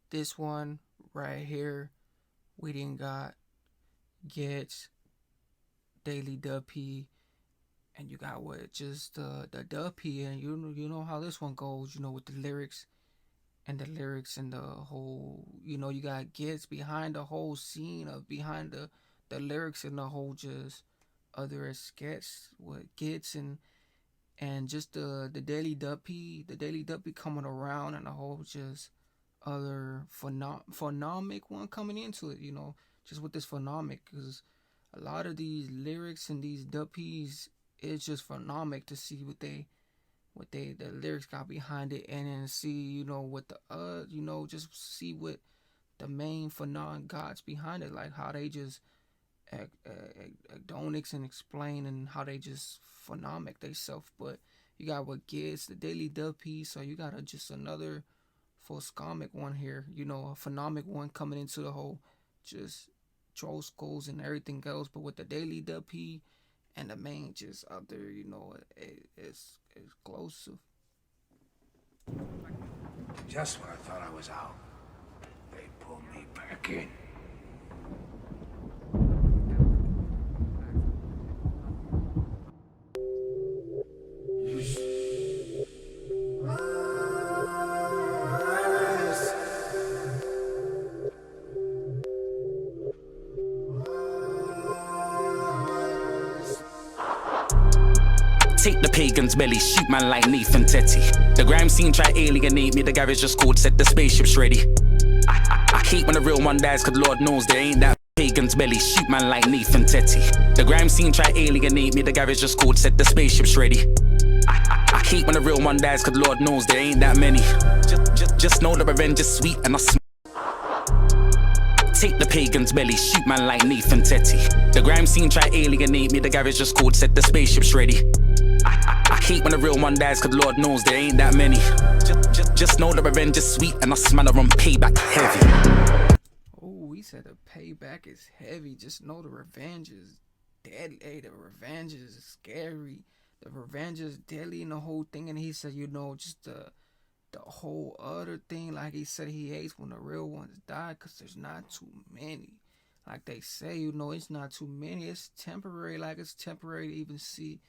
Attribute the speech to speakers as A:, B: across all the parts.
A: this one right here, we didn't got Ghetts, Daily Duppy, and you got what just the Duppy, and you know how this one goes. You know with the lyrics and the whole. You know you got Ghetts behind the whole scene of behind the lyrics and the whole just other sketch with Ghetts and just the Daily Duppy coming around and the whole just other phonomic one coming into it, just with this phonomic, because a lot of these lyrics and these Duppies, it's just phonomic to see what they the lyrics got behind it, and then see what the just see what the main phenom gods behind it, like how they just don't and explain and how they just phonomic they self. But you got what gets the Daily Duppy, so you got just another phoscomic one here, a phonomic one coming into the whole just troll schools and everything else. But with the Daily Duppy and the main just out there, it's explosive.
B: Just when I thought I was out, they pulled me back in.
C: Take the pagan's belly, shoot man like Nathan Tetty. The grime scene try alienate me, the garage just called, set the spaceships ready. I hate when the real one dies, cause Lord knows there ain't that pagan's belly, shoot man like Nathan Tetty. The grime scene try alienate me, the garage just called, set the spaceships ready. I hate when the real one dies, cause Lord knows there ain't that many. Just know the revenge is sweet and take the pagan's belly, shoot man like Nathan Tetty. The grime scene try alienate me, the garage just called, set the spaceships ready. I hate when the real one dies, cause Lord knows there ain't that many. Just know the revenge is sweet and us man are on payback heavy.
A: Oh, he said the payback is heavy. Just know the revenge is deadly. Hey, the revenge is scary. The revenge is deadly and the whole thing. And he said, just the whole other thing, like he said, he hates when the real ones die because there's not too many. Like they say, it's not too many. It's temporary. Like it's temporary to even see,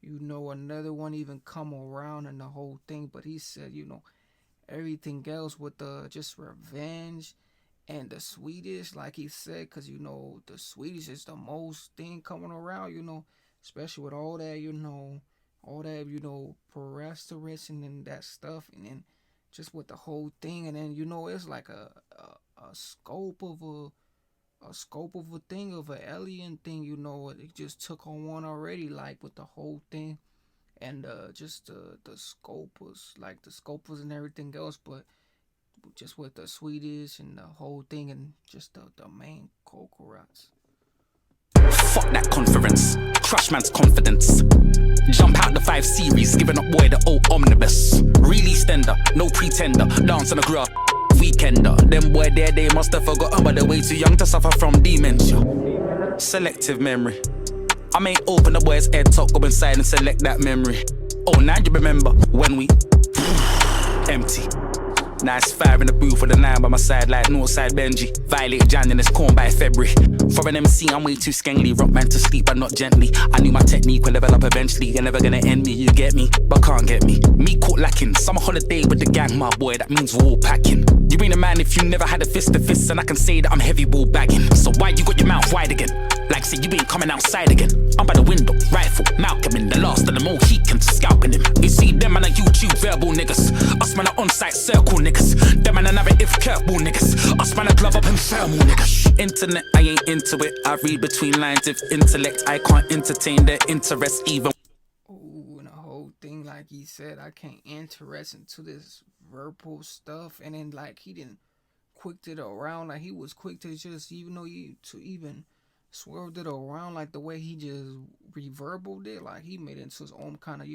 A: another one even come around and the whole thing. But he said, everything else with the just revenge and the Swedish, like he said, because, the Swedish is the most thing coming around, especially with all that, all that, Parasteris and then that stuff. And then just with the whole thing. And then, it's like a scope of a thing of an alien thing, it just took on one already, like with the whole thing, and just the scopers, like the scopers and everything else, but just with the Swedish and the whole thing and just the main Kokorats.
C: Fuck that conference, crush man's confidence. Jump out the 5 series, giving up boy the old omnibus. Really stender, no pretender, dance on the grass. Weekender, them boy there, they must have forgotten, but they're way too young to suffer from dementia. Selective memory. I may open the boy's head top, go inside and select that memory. Oh, now you remember when we empty. Nice fire in the booth with a 9 by my side like Northside Benji. Violated Jan and it's corn by February. For an MC, I'm way too skengly. Rock man to sleep, but not gently. I knew my technique will level up eventually. You're never gonna end me, you get me, but can't get me. Me caught lacking. Summer holiday with the gang, my boy, that means we're all packing. You ain't a man if you never had a fist to fist, and I can say that I'm heavy ball bagging. So why you got your mouth wide again? Like say you ain't coming outside again. I'm by the window, rifle, Malcolm in the last of them all heat can scalping him. You see them man are YouTube verbal niggas. Us man are on-site circle niggas. Them man are narrative curveball niggas. Us man are glove up and thermal niggas. Internet, I ain't into it. I read between lines. If intellect, I can't entertain their interest even.
A: Oh, and the whole thing, like he said, I can't interest into this verbal stuff, and then like he didn't quick it around, like he was quick to just even swerved it around, like the way he just reverbled it, like he made it into his own kind of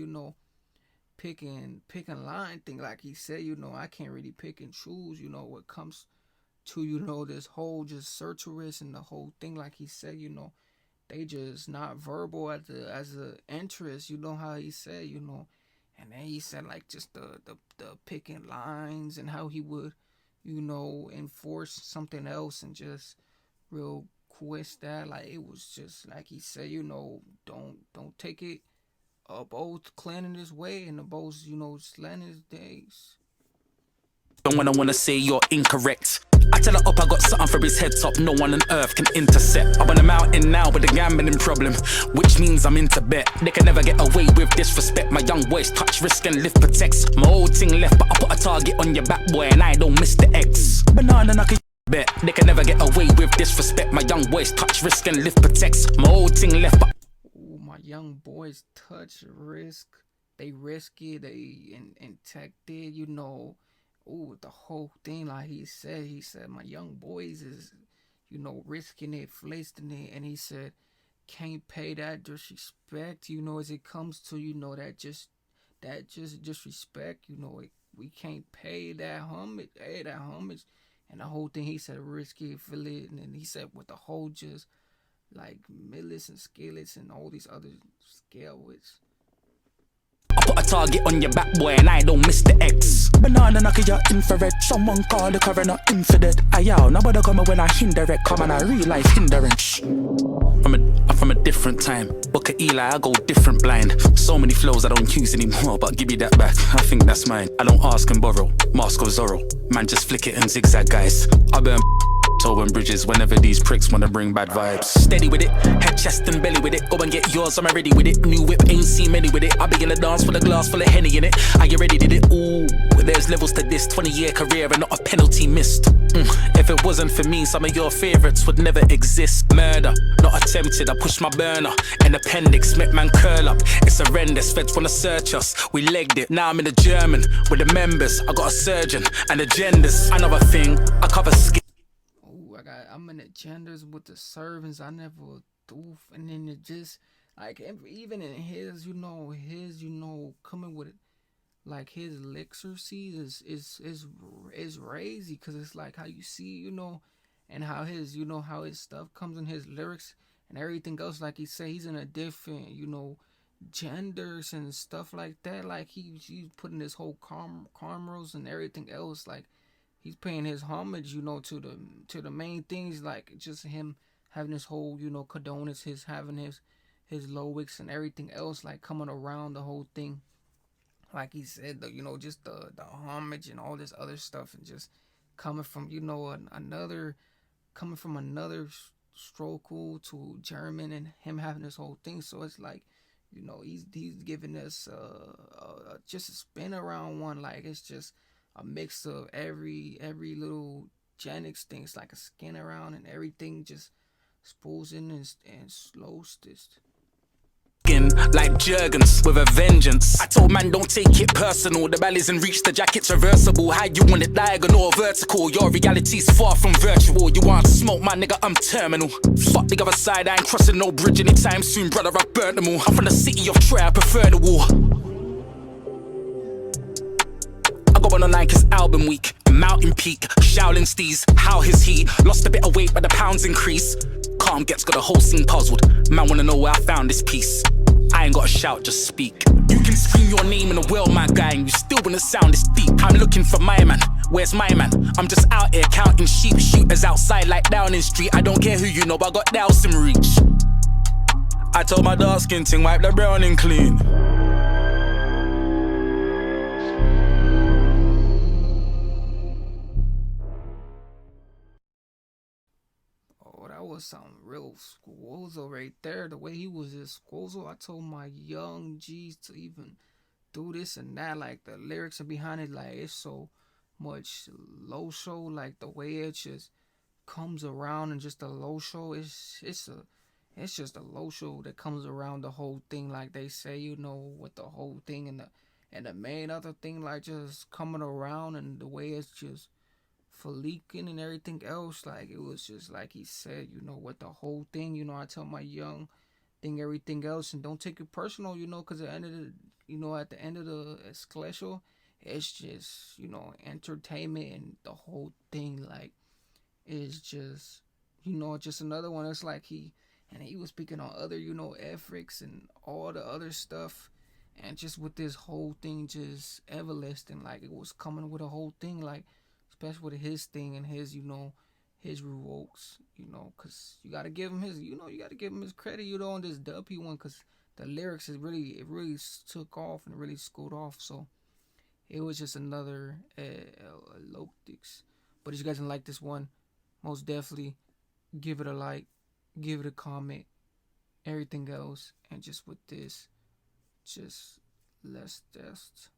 A: picking line thing, like he said, I can't really pick and choose, what comes to this whole just searcherous and the whole thing, like he said, they just not verbal as a interest, how he said, and then he said like just the picking lines and how he would enforce something else and just real quit that. Like it was just like he said, don't take it both cleaning his way and the both, slanting his days.
C: When I wanna say you're incorrect, I tell her up I got something for his head top no one on earth can intercept. I'm on a mountain now with a gambling problem, which means I'm into bet. They can never get away with disrespect. My young boys touch, risk and live protects. My old thing left, but I put a target on your back, boy, and I don't miss the X. Banana knuckle bet. They can never get away with disrespect. My young boys touch, risk and live protects. My old thing left, but
A: Ooh, my young boys touch risk. They risk it. They injected. Ooh, the whole thing. Like he said, my young boys is, risking it, flasting it, and he said, can't pay that disrespect. As it comes to, that just disrespect. We can't pay that homage. Hey, that homage. And the whole thing, he said, risky, feel it. And then he said, with the whole just like millets and skillets and all these other scalewits.
C: I put a target on your back, boy, and I don't miss the X. Banana knuckle your infrared. Someone call the coroner infidel. Ayow, nobody come when I indirect. Come on, I real life hindrance. I'm from a different time. Book of Eli, I go different blind. So many flows I don't use anymore, but give me that back. I think that's mine. I don't ask and borrow. Mask of Zorro. Man, just flick it and zigzag, guys. I burn towing bridges whenever these pricks wanna bring bad vibes. Steady with it, head, chest and belly with it. Go and get yours, I'm already with it. New whip, ain't seen many with it. I be in a dance with a glass full of Henny in it. Are you ready, did it? Ooh, there's levels to this. 20-year career and not a penalty missed. If it wasn't for me, some of your favorites would never exist. Murder, not attempted, I pushed my burner. An appendix, make man curl up. It's horrendous, feds wanna search us. We legged it, now I'm in the German. With the members, I got a surgeon and agendas. Another thing, I cover skin.
A: I'm in the genders with the servants. I never do, and then it just like even in his, coming with it, like his elixir seed is crazy because it's like how you see, and how how his stuff comes in his lyrics and everything else. Like he said, he's in a different, genders and stuff like that. Like he's putting this whole cornrows and everything else like. He's paying his homage, to the main things, like just him having his whole, condones, his having his Lowics and everything else, like coming around the whole thing. Like he said, just the homage and all this other stuff, and just coming from, another stroke to German and him having this whole thing. So it's like, he's giving us just a spin around one, like it's just a mix of every little Genix things, like a skin around and everything just exposing and slow stitched.
C: Like Jurgens with a vengeance. I told man don't take it personal. The ball isn't reached, the jacket's reversible. How you want it diagonal or vertical? Your reality's far from virtual. You want smoke, my nigga, I'm terminal. Fuck the other side, I ain't crossing no bridge anytime soon, brother, I burnt them all. I'm from the city of Troy, I prefer the war. I go on like his album week, Mountain Peak, Shaolin Steez, how his he lost a bit of weight but the pounds increase. Calm Ghetts got the whole scene puzzled. Man wanna know where I found this piece. I ain't gotta shout, just speak. You can scream your name in the world, my guy, and you still wanna sound this deep. I'm looking for my man, where's my man? I'm just out here counting sheep, shooters outside like Downing Street. I don't care who you know, but I got Dowson reach. I told my dark skin ting wipe the browning clean.
A: Was some real squozo right there. The way he was just squozo, I told my young G's to even do this and that. Like the lyrics are behind it, like it's so much low show. Like the way it just comes around and just a low show. It's just a low show that comes around the whole thing. Like they say, with the whole thing and the main other thing, like just coming around and the way it's just for leaking and everything else. Like it was just like he said, with the whole thing, I tell my young thing everything else and don't take it personal, because at the end of the escalation, it's just, entertainment and the whole thing, like is just, just another one. It's like he was speaking on other, ethics and all the other stuff, and just with this whole thing just everlasting, like it was coming with a whole thing, like especially with his thing and his, his revolts, cause you gotta give him his, you gotta give him his credit, on this Duppy one, cause the lyrics it really took off and really scored off. So it was just another Loptics. But if you guys didn't like this one, most definitely give it a like, give it a comment, everything else, and just with this, just let's test.